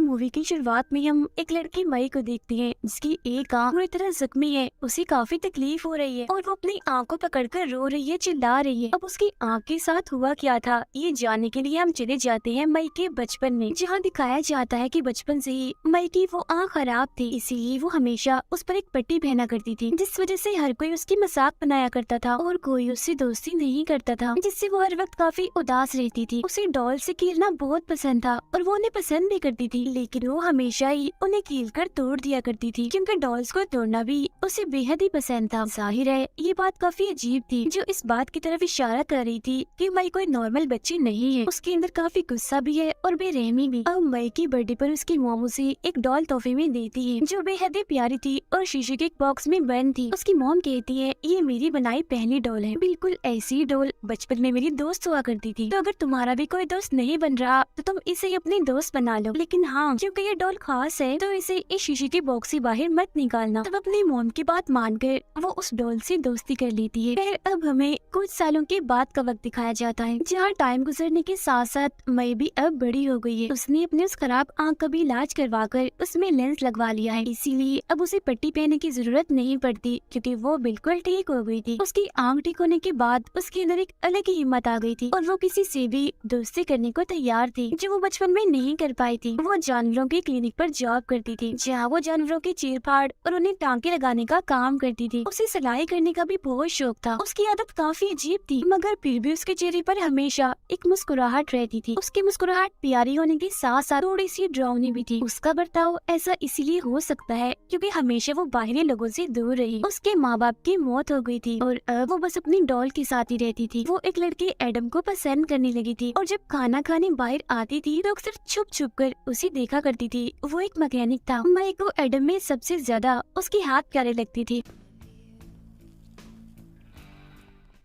Movie की शुरुआत में हम एक लड़की मई को देखते हैं जिसकी एक आंख पूरी तरह जख्मी है। उसे काफी तकलीफ हो रही है और वो अपनी आंख को पकड़कर रो रही है, चिल्ला रही है। अब उसकी आंख के साथ हुआ क्या था, ये जानने के लिए हम चले जाते हैं मई के बचपन में, जहाँ दिखाया जाता है कि बचपन से ही मई की वो आंख खराब थी, इसीलिए वो हमेशा उस पर एक पट्टी पहना करती थी, जिस वजह से हर कोई उसकी मजाक बनाया करता था और कोई उससे दोस्ती नहीं करता था, जिससे वो हर वक्त काफी उदास रहती थी। उसे डॉल से खेलना बहुत पसंद था और वो उन्हें पसंद भी करती थी, लेकिन वो हमेशा ही उन्हें खेल कर तोड़ दिया करती थी, क्योंकि डॉल्स को तोड़ना भी उसे बेहद ही पसंद था। जाहिर है ये बात काफी अजीब थी, जो इस बात की तरफ इशारा कर रही थी कि मई कोई नॉर्मल बच्ची नहीं है, उसके अंदर काफी गुस्सा भी है और बेरहमी भी। अब मई की बर्थडे पर उसकी मोम उसे एक डॉल तोहफे में देती है जो बेहद ही प्यारी थी और शीशे के एक बॉक्स में बंद थी। उसकी मोम कहती है ये मेरी बनाई पहली डॉल है, बिल्कुल ऐसी डॉल बचपन में मेरी दोस्त हुआ करती थी, तो अगर तुम्हारा भी कोई दोस्त नहीं बन रहा तो तुम इसे अपनी दोस्त बना लो, लेकिन हाँ क्योंकि ये डॉल खास है तो इसे इस शीशे के बॉक्स से बाहर मत निकालना। तब अपनी मोम की बात मानकर वो उस डॉल से दोस्ती कर लेती है। फिर अब हमें कुछ सालों के बाद का वक्त दिखाया जाता है, जहाँ टाइम गुजरने के साथ साथ मई भी अब बड़ी हो गई है। उसने अपने उस खराब आंख का भी इलाज करवा कर उसमें लेंस लगवा लिया है, इसीलिए अब उसे पट्टी पहनने की जरूरत नहीं पड़ती, क्योंकि वो बिल्कुल ठीक हो गई थी। उसकी आंख ठीक होने के बाद उसके अंदर एक अलग ही हिम्मत आ गई थी और वो किसी से भी दोस्ती करने को तैयार थी, जो वो बचपन में नहीं कर पाई थी। वो जानवरों के क्लिनिक पर जॉब करती थी, जहाँ वो जानवरों की चीर फाड़ और उन्हें टांके लगाने का काम करती थी। उसे सिलाई करने का भी बहुत शौक था। उसकी आदत काफी अजीब थी, मगर फिर भी उसके चेहरे पर हमेशा एक मुस्कुराहट रहती थी। उसकी मुस्कुराहट प्यारी होने के साथ साथ थोड़ी सी डरावनी भी थी। उसका बर्ताव ऐसा इसीलिए हो सकता है क्योंकि हमेशा वो बाहरी लोगों से दूर रही। उसके माँ बाप की मौत हो गई थी और अब वो बस अपनी डॉल के साथ ही रहती थी। वो एक लड़के एडम को पसंद करने लगी थी और जब खाना खाने बाहर आती थी तो अक्सर छुप छुप कर उसे देखा करती थी। वो एक मैकेनिक था। मई को एडम में सबसे ज्यादा उसके हाथ प्यारे लगती थी।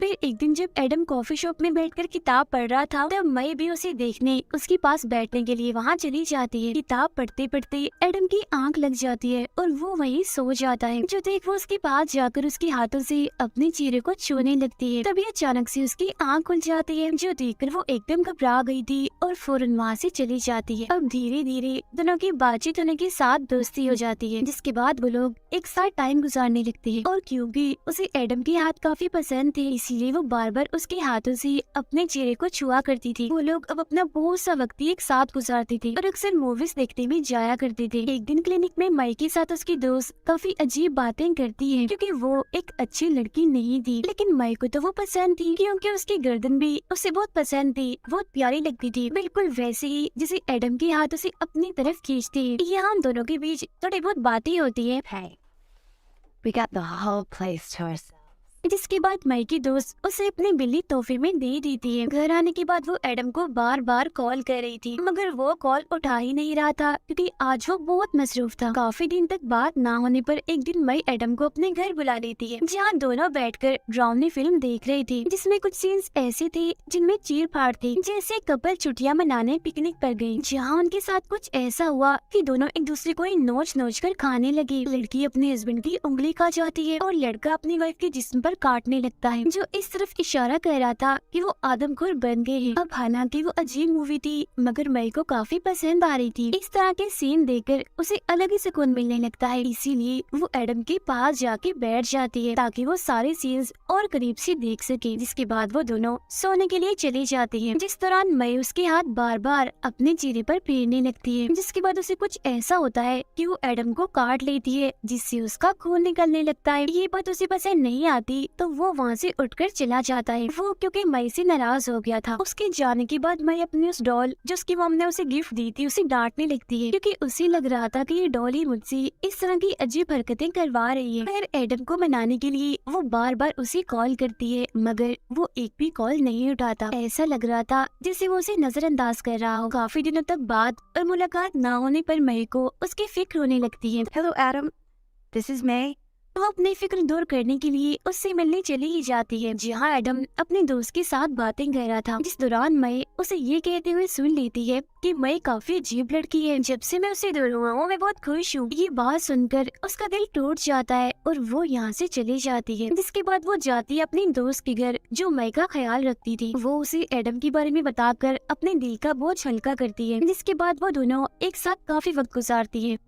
फिर एक दिन जब एडम कॉफी शॉप में बैठकर किताब पढ़ रहा था, तब मई भी उसे देखने उसके पास बैठने के लिए वहाँ चली जाती है। किताब पढ़ते पढ़ते एडम की आंख लग जाती है और वो वहीं सो जाता है, जो देख वो उसके पास जाकर उसके हाथों से अपने चेहरे को छूने लगती है। तभी अचानक से उसकी आंख खुल जाती है, जो देखकर वो एकदम घबरा गई थी और फौरन वहाँ से चली जाती है। अब धीरे धीरे दोनों की बातचीत होने के साथ दोस्ती हो जाती है, जिसके बाद वो लोग एक साथ टाइम गुजारने लगते हैं। और क्योंकि उसे एडम के हाथ काफी पसंद थे, इसीलिए वो बार बार उसके हाथों से अपने चेहरे को छुआ करती थी। वो लोग अब अपना बहुत सा वक्त एक साथ गुजारते थे और अक्सर मूवीज देखते भी जाया करते थे। एक दिन क्लिनिक में मई के साथ उसकी दोस्त काफी अजीब बातें करती है, क्योंकि वो एक अच्छी लड़की नहीं थी, लेकिन मई को तो वो पसंद थी, क्योंकि उसकी गर्दन भी उसे बहुत पसंद थी, बहुत प्यारी लगती थी, बिल्कुल वैसे ही जिसे एडम के हाथ उसे अपनी तरफ खींचती है। यहाँ हम दोनों के बीच थोड़ी बहुत बातें होती है। Hey, we got the whole place to ourselves. जिसके बाद मई की दोस्त उसे अपनी बिल्ली तोहफे में दे देती है। घर आने के बाद वो एडम को बार बार कॉल कर रही थी, मगर वो कॉल उठा ही नहीं रहा था, क्योंकि आज वो बहुत मसरूफ था। काफी दिन तक बात ना होने पर एक दिन मई एडम को अपने घर बुला लेती है, जहाँ दोनों बैठकर डरावनी फिल्म देख रही थी, जिसमें कुछ सीन्स ऐसे थे जिनमें चीर फाड़ थी, जैसे कपल छुट्टियां मनाने पिकनिक पर गयी, जहाँ उनके साथ कुछ ऐसा हुआ कि दोनों एक दूसरे को ही नोच नोच कर खाने लगे। लड़की अपने हस्बैंड की उंगली खा जाती है और लड़का अपनी वाइफ के जिस्म पर काटने लगता है, जो इस तरफ इशारा कर रहा था कि वो आदमखोर बन गए हैं। अब हालांकि वो अजीब मूवी थी, मगर मई को काफी पसंद आ रही थी। इस तरह के सीन देखकर उसे अलग ही सुकून मिलने लगता है, इसीलिए वो एडम के पास जाके बैठ जाती है ताकि वो सारे सीन्स और करीब से देख सके। जिसके बाद वो दोनों सोने के लिए चली जाती है, जिस दौरान मई उसके हाथ बार बार अपने चेहरे पर फेरने लगती है। जिसके बाद उसे कुछ ऐसा होता है कि वो एडम को काट लेती है, जिससे उसका खून निकलने लगता है। ये बात उसे पसंद नहीं आती, तो वो वहाँ से उठकर चला जाता है। वो क्योंकि मई से नाराज हो गया था। उसके जाने के बाद मई अपनी उस डॉल जो उसकी मॉम ने उसे गिफ्ट दी थी उसे डांटने लगती है, क्योंकि उसे लग रहा था कि ये डॉल ही मुझसे इस तरह की अजीब हरकतें करवा रही है। फिर एडम को मनाने के लिए वो बार बार उसे कॉल करती है, मगर वो एक भी कॉल नहीं उठाता। ऐसा लग रहा था जैसे वो उसे नजरअंदाज कर रहा हो। काफी दिनों तक बात और मुलाकात न होने पर मई को उसकी फिक्र होने लगती है। Hello, Adam. This is May. वो अपनी फिक्र दूर करने के लिए उससे मिलने चली ही जाती है, जहाँ एडम अपने दोस्त के साथ बातें कर रहा था। जिस दौरान मई उसे ये कहते हुए सुन लेती है कि मई काफी अजीब लड़की है, जब से मैं उससे दूर हुआ हूँ मैं बहुत खुश हूँ। ये बात सुनकर उसका दिल टूट जाता है और वो यहाँ से चली जाती है। जिसके बाद वो जाती है अपने दोस्त के घर, जो मई का ख्याल रखती थी। वो उसे एडम के बारे में बताकर अपने दिल का बोझ हल्का करती है। जिसके बाद वो दोनों एक साथ काफी वक्त गुजारती है।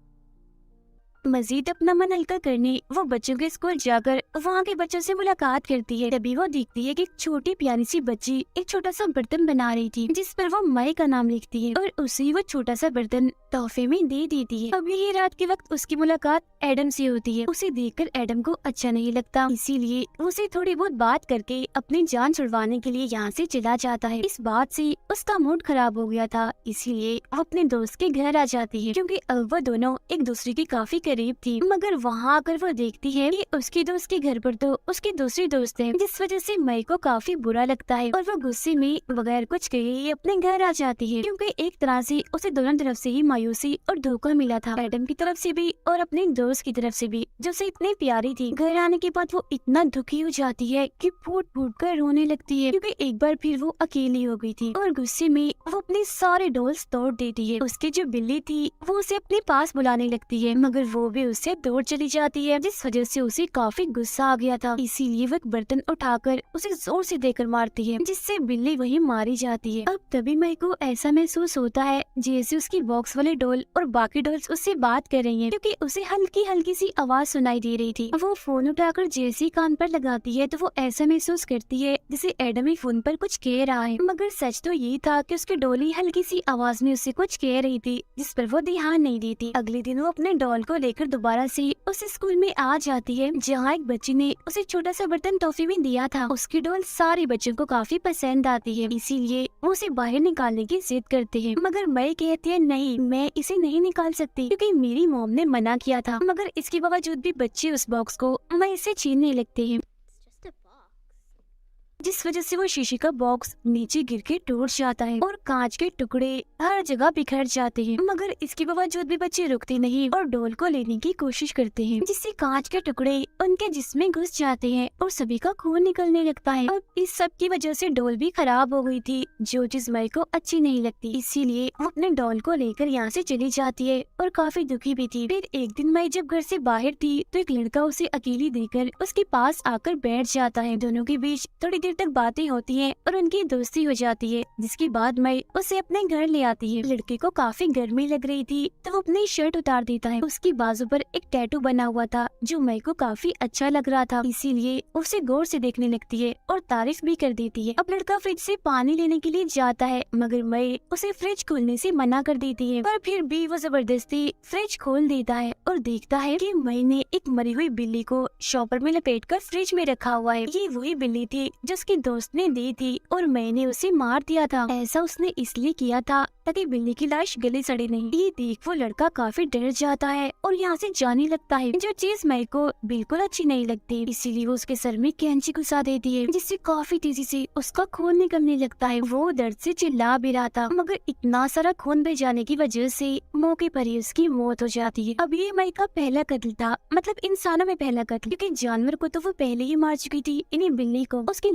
मजीद अपना मन हल्का करने वो बच्चों के स्कूल जाकर वहाँ के बच्चों से मुलाकात करती है। तभी वो देखती है कि एक छोटी प्यारी सी बच्ची एक छोटा सा बर्तन बना रही थी, जिस पर वो मई का नाम लिखती है और उसे वो छोटा सा बर्तन तोहफे में दे देती है। अब यही रात के वक्त उसकी मुलाकात एडम से होती है। उसे देखकर एडम को अच्छा नहीं लगता, इसीलिए उसे थोड़ी बहुत बात करके अपनी जान छुड़वाने के लिए यहाँ से चला जाता है। इस बात से उसका मूड खराब हो गया था, इसीलिए वो अपने दोस्त के घर आ जाती है, क्योंकि अब वो दोनों एक दूसरे के काफी करीब थी। मगर वहाँ आकर वो देखती है कि उसके दोस्त के घर पर तो उसकी दूसरी दोस्त है, जिस वजह से मई को काफी बुरा लगता है और वो गुस्से में बगैर कुछ कहे ही अपने घर आ जाती है, क्योंकि एक तरह से उसे दोनों तरफ से ही मायूसी और धोखा मिला था, एडम की तरफ से भी और अपने दोस्त की तरफ से भी, जो उसे इतनी प्यारी थी। घर आने के बाद वो इतना दुखी हो जाती है कि फूट फूट कर रोने लगती है, क्योंकि एक बार फिर वो अकेली हो गई थी और गुस्से में वो अपने सारे डॉल्स तोड़ देती है। उसकी जो बिल्ली थी वो उसे अपने पास बुलाने लगती है, मगर वो भी उससे दूर चली जाती है, जिस वजह से उसे काफी गुस्सा आ गया था। इसीलिए वो एक बर्तन उठाकर उसे जोर से देकर मारती है, जिससे बिल्ली वहीं मारी जाती है। अब तभी मई को ऐसा महसूस होता है जैसे उसकी बॉक्स वाले डॉल और बाकी डॉल्स उससे बात कर रही हैं, क्योंकि उसे हल्की हल्की सी आवाज सुनाई दे रही थी। वो फोन उठाकर जैसे ही कान पर लगाती है तो वो ऐसा महसूस करती है जैसे एडम ही फोन पर कुछ कह रहा है, मगर सच तो ये था कि उसकी डॉल ही हल्की सी आवाज में उससे कुछ कह रही थी, जिस पर वो ध्यान नहीं देती। अगले दिन वो अपने डॉल को लेकर दोबारा से उस स्कूल में आ जाती है, जहाँ एक बच्ची ने उसे छोटा सा बर्तन तोहफे में दिया था। उसकी डॉल सारे बच्चों को काफी पसंद आती है, इसीलिए वो उसे बाहर निकालने की जिद करते हैं, मगर मई कहती है नहीं, मैं इसे नहीं निकाल सकती, क्योंकि मेरी मॉम ने मना किया था। मगर इसके बावजूद भी बच्चे उस बॉक्स को मई से छीनने लगते हैं, जिस वजह से वो शीशे का बॉक्स नीचे गिर के टूट जाता है और कांच के टुकड़े हर जगह बिखर जाते हैं। मगर इसके बावजूद भी बच्चे रुकते नहीं और डॉल को लेने की कोशिश करते हैं, जिससे कांच के टुकड़े उनके जिस्म में घुस जाते हैं और सभी का खून निकलने लगता है। अब इस सब की वजह से डॉल भी खराब हो गई थी, जो चीज मई को अच्छी नहीं लगती, इसीलिए वो अपने डॉल को लेकर यहाँ से चली जाती है और काफी दुखी भी थी। फिर एक दिन मई जब घर से बाहर थी तो एक लड़का उसे अकेली देखकर उसके पास आकर बैठ जाता है। दोनों के बीच थोड़ी देर तक बातें होती हैं और उनकी दोस्ती हो जाती है, जिसके बाद मई उसे अपने घर ले आती है। लड़के को काफी गर्मी लग रही थी तो वो अपनी शर्ट उतार देता है। उसकी बाजू पर एक टैटू बना हुआ था जो मई को काफी अच्छा लग रहा था, इसीलिए उसे गौर से देखने लगती है और तारीफ भी कर देती है। अब लड़का फ्रिज से पानी लेने के लिए जाता है, मगर मई उसे फ्रिज खोलने से मना कर देती है, पर फिर भी वो जबरदस्ती फ्रिज खोल देता है और देखता है कि मई ने एक मरी हुई बिल्ली को शॉपर में लपेटकर फ्रिज में रखा हुआ है। ये वही बिल्ली थी जो उसकी दोस्त ने दी थी और मैंने उसे मार दिया था। ऐसा उसने इसलिए किया था ताकि बिल्ली की लाश गले सड़े नहीं। ये देख वो लड़का काफी डर जाता है और यहाँ से जाने लगता है, जो चीज मई को बिल्कुल अच्छी नहीं लगती, इसीलिए वो उसके सर में कैंची घुसा देती है, जिससे काफी तेजी से उसका खून निकलने लगता है। वो दर्द से चिल्ला भी रहा था, मगर इतना सारा खून बह जाने की वजह से मौके पर ही उसकी मौत हो जाती है। अब ये मई का पहला कत्ल था, मतलब इंसानों में पहला कत्ल, क्योंकि जानवर को तो वो पहले ही मार चुकी थी, इन्हीं बिल्ली को उसकी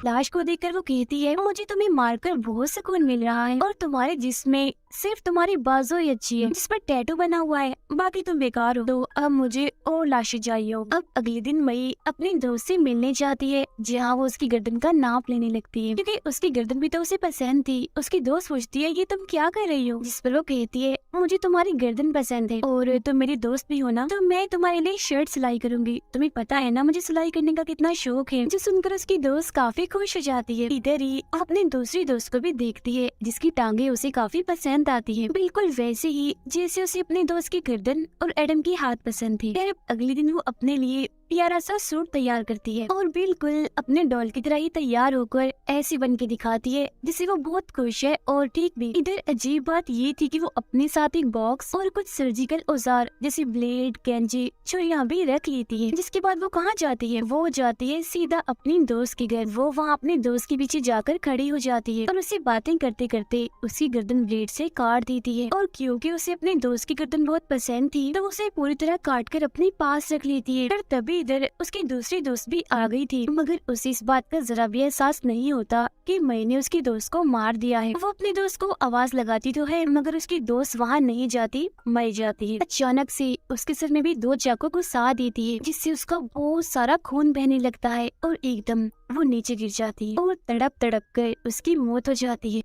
लाश को देखकर वो कहती है मुझे तुम्हें मारकर बहुत सुकून मिल रहा है और तुम्हारे जिस्म में सिर्फ तुम्हारी बाजू ही अच्छी है जिस पर टैटू बना हुआ है, बाकी तुम बेकार हो। तो अब मुझे और लाशें चाहिए। अब अगले दिन मई अपने दोस्त से मिलने जाती है, जहाँ वो उसकी गर्दन का नाप लेने लगती है, क्योंकि उसकी गर्दन भी तो उसे पसंद थी। उसकी दोस्त पूछती है ये तुम क्या कर रही हो, जिस पर वो कहती है मुझे तुम्हारी गर्दन पसंद है और तुम मेरी दोस्त भी हो ना, तो मैं तुम्हारे लिए शर्ट सिलाई करूंगी। तुम्हें पता है ना मुझे सिलाई करने का कितना शौक है। जो सुनकर उसकी दोस्त काफी खुश हो जाती है। इधर ही अपने दूसरी दोस्त को भी देखती है जिसकी टांगे उसे काफी पसंद आती है, बिल्कुल वैसे ही जैसे उसे अपने दोस्त की गर्दन और एडम की हाथ पसंद थे। फिर अगले दिन वो अपने लिए प्यारा सा सूट तैयार करती है और बिल्कुल अपने डॉल की तरह ही तैयार होकर ऐसी बन के दिखाती है जिससे वो बहुत खुश है और ठीक भी। इधर अजीब बात ये थी कि वो अपने साथ एक बॉक्स और कुछ सर्जिकल औजार जैसे ब्लेड, कैंची, छुरियां भी रख लेती है। जिसके बाद वो कहाँ जाती है? वो जाती है सीधा अपनी दोस्त के घर। वो वहाँ अपने दोस्त के पीछे जाकर खड़ी हो जाती है और उससे बातें करते करते उसकी गर्दन ब्लेड से काट देती है। और क्योंकि उसे अपने दोस्त की गर्दन बहुत पसंद थी तो उसे पूरी तरह काट कर अपने पास रख लेती है। फिर तभी इधर उसकी दूसरी दोस्त भी आ गई थी, मगर उसे इस बात का जरा भी एहसास नहीं होता कि मैंने उसकी दोस्त को मार दिया है। वो अपनी दोस्त को आवाज लगाती तो है मगर उसकी दोस्त वहाँ नहीं जाती, मर जाती है। अचानक से उसके सिर में भी 2 चाकू घुसा देती है जिससे उसका बहुत सारा खून बहने लगता है और एकदम वो नीचे गिर जाती है और तड़प तड़प कर उसकी मौत हो जाती है।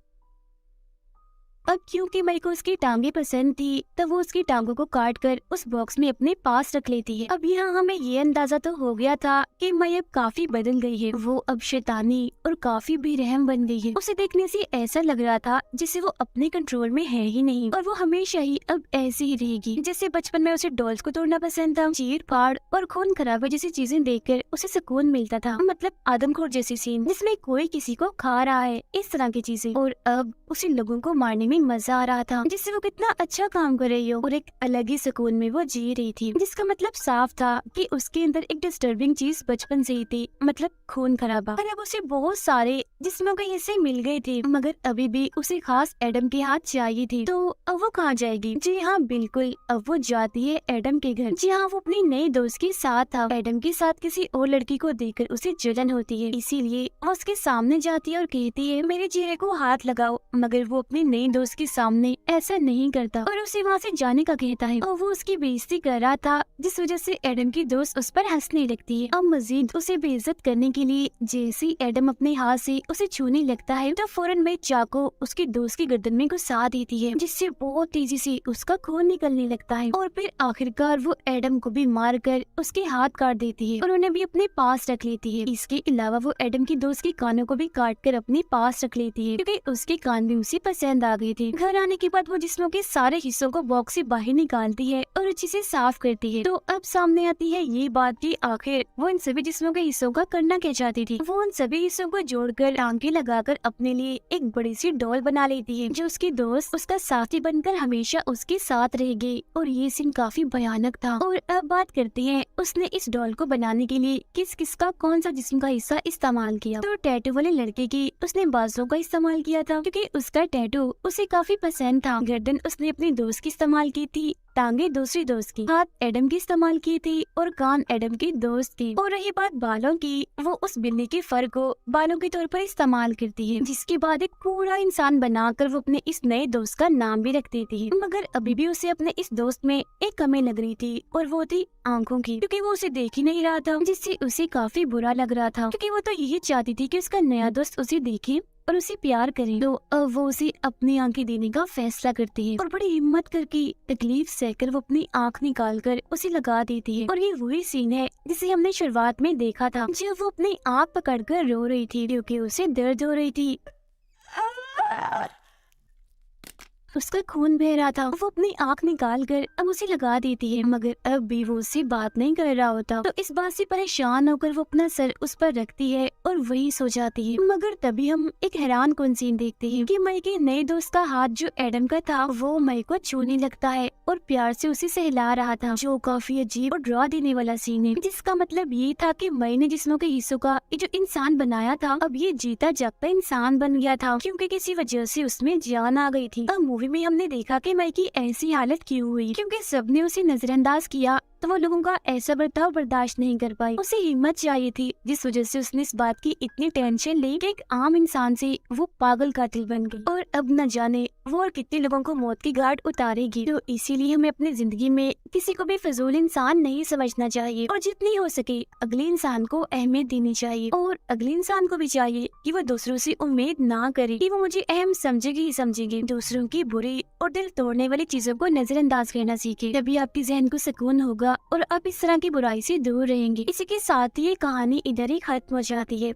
अब क्योंकि मई को उसकी टांगे पसंद थी तब वो उसकी टांगों को काट कर उस बॉक्स में अपने पास रख लेती है। अब यहाँ हमें ये अंदाजा तो हो गया था कि मई अब काफी बदल गई है। वो अब शैतानी और काफी बेरहम बन गई है। उसे देखने से ऐसा लग रहा था जैसे वो अपने कंट्रोल में है ही नहीं और वो हमेशा ही अब ऐसी ही रहेगी। जैसे बचपन में उसे डॉल्स को तोड़ना पसंद था, चीर फाड़ और खून खराबे जैसी चीजें देखकर उसे सुकून मिलता था, मतलब आदमखोर जैसी सीन जिसमें कोई किसी को खा रहा है, इस तरह की चीजें। और अब उसे लोगों को मारने में मजा आ रहा था जिससे वो कितना अच्छा काम कर रही हो और एक अलग ही सुकून में वो जी रही थी। जिसका मतलब साफ था कि उसके अंदर एक डिस्टर्बिंग चीज बचपन से ही थी, मतलब खून खराबा। और अब उसे बहुत सारे जिस्मों के हिस्से मिल गए थे मगर अभी भी उसे खास एडम के हाथ चाहिए थे। तो अब वो कहाँ जाएगी? जी हाँ बिल्कुल, अब वो जाती है एडम के घर। जी हाँ, वो अपनी नई दोस्त के साथ था। एडम के साथ किसी और लड़की को देखकर उसे जलन होती है, इसीलिए वो उसके सामने जाती है और कहती है मेरे चेहरे को हाथ लगाओ, मगर वो अपनी नई दोस्त के सामने ऐसा नहीं करता और उसे वहाँ से जाने का कहता है और वो उसकी बेइज्जती कर रहा था जिस वजह से एडम की दोस्त उस पर हंसने लगती है। अब मजीद उसे बेइज्जत करने के लिए जैसे ही एडम अपने हाथ से उसे छूने लगता है तो फौरन में चाकू उसकी दोस्त की गर्दन में घुसा देती है जिससे बहुत तेजी से उसका खून निकलने लगता है और फिर आखिरकार वो एडम को भी मार कर उसके हाथ काट देती है और उन्हें भी अपने पास रख लेती है। इसके अलावा वो एडम की दोस्त के कानों को भी काट कर अपने पास रख लेती है क्योंकि उसके कान भी उसे पसंद आ गए थे। घर आने के बाद वो जिस्मों के सारे हिस्सों को बॉक्स से बाहर निकालती है और अच्छे से साफ करती है। तो अब सामने आती है ये बात कि आखिर वो इन सभी जिस्मों के हिस्सों का करना क्या चाहती थी। वो उन सभी हिस्सों को जोड़कर टांके लगाकर अपने लिए एक बड़ी सी डॉल बना लेती है जो उसकी दोस्त उसका साथी बनकर हमेशा उसके साथ रहेगी। और ये सीन काफी भयानक था। और अब बात करते हैं उसने इस डॉल को बनाने के लिए किस किस का कौन सा जिस्म का हिस्सा इस्तेमाल किया। तो टैटू वाले लड़के की उसने बाजू का इस्तेमाल किया था क्योंकि उसका टैटू उसे काफी पसंद था। गर्दन उसने अपनी दोस्त की इस्तेमाल की थी, टांगे दूसरी दोस्त की, हाथ एडम की इस्तेमाल की थी और कान एडम की दोस्त की। और रही बात बालों की, वो उस बिल्ली के फर को बालों के तौर पर इस्तेमाल करती है जिसके बाद एक पूरा इंसान बनाकर वो अपने इस नए दोस्त का नाम भी रख देती है। मगर अभी भी उसे अपने इस दोस्त में एक कमी लग रही थी और वो थी आंखों की, क्योंकि वो उसे देख ही नहीं रहा था जिससे उसे काफी बुरा लग रहा था क्योंकि वो तो यही चाहती थी कि उसका नया दोस्त उसे देखे और उसे प्यार करे। तो अब वो उसे अपनी आंखें देने का फैसला करती है और बड़ी हिम्मत करके तकलीफ सहकर वो अपनी आंख निकाल कर उसे लगा देती है। और ये वही सीन है जिसे हमने शुरुआत में देखा था जब वो अपनी आंख पकड़कर रो रही थी क्योंकि उसे दर्द हो रही थी, उसका खून बह रहा था। वो अपनी आंख निकाल कर अब उसे लगा देती है मगर अब भी वो उससे बात नहीं कर रहा होता। तो इस बात से परेशान होकर वो अपना सर उस पर रखती है और वही सो जाती है। मगर तभी हम एक हैरान कुन सीन देखते हैं कि मई के नए दोस्त का हाथ जो एडम का था वो मई को छूने लगता है और प्यार से उसे सहला रहा था, जो काफी अजीब और डरा देने वाला सीन है। जिसका मतलब ये था कि मई ने जिस्मों के हिस्सों का ये जो इंसान बनाया था अब ये जीता जागता इंसान बन गया था क्योंकि किसी वजह से उसमें जान आ गई थी। अब मूवी में हमने देखा कि मई की ऐसी हालत क्यों हुई, क्योंकि सबने उसे नजरअंदाज किया तो वो लोगों का ऐसा बर्ताव बर्दाश्त नहीं कर पाई। उसे हिम्मत चाहिए थी जिस वजह से उसने इस बात की इतनी टेंशन ली कि एक आम इंसान से वो पागल कातिल बन गई और अब न जाने वो और कितने लोगों को मौत की घाट उतारेगी। तो इसीलिए हमें अपनी जिंदगी में किसी को भी फजूल इंसान नहीं समझना चाहिए और जितनी हो सके अगले इंसान को अहमियत देनी चाहिए और अगले इंसान को भी चाहिए कि वो दूसरों से उम्मीद ना करे कि वो मुझे अहम समझेगी ही समझेगी। दूसरों की बुरी और दिल तोड़ने वाली चीजों को नजरअंदाज करना सीखे, तभी आपके जहन को सुकून होगा और आप इस तरह की बुराई से दूर रहेंगे। इसी के साथ ये कहानी इधर ही खत्म हो जाती है।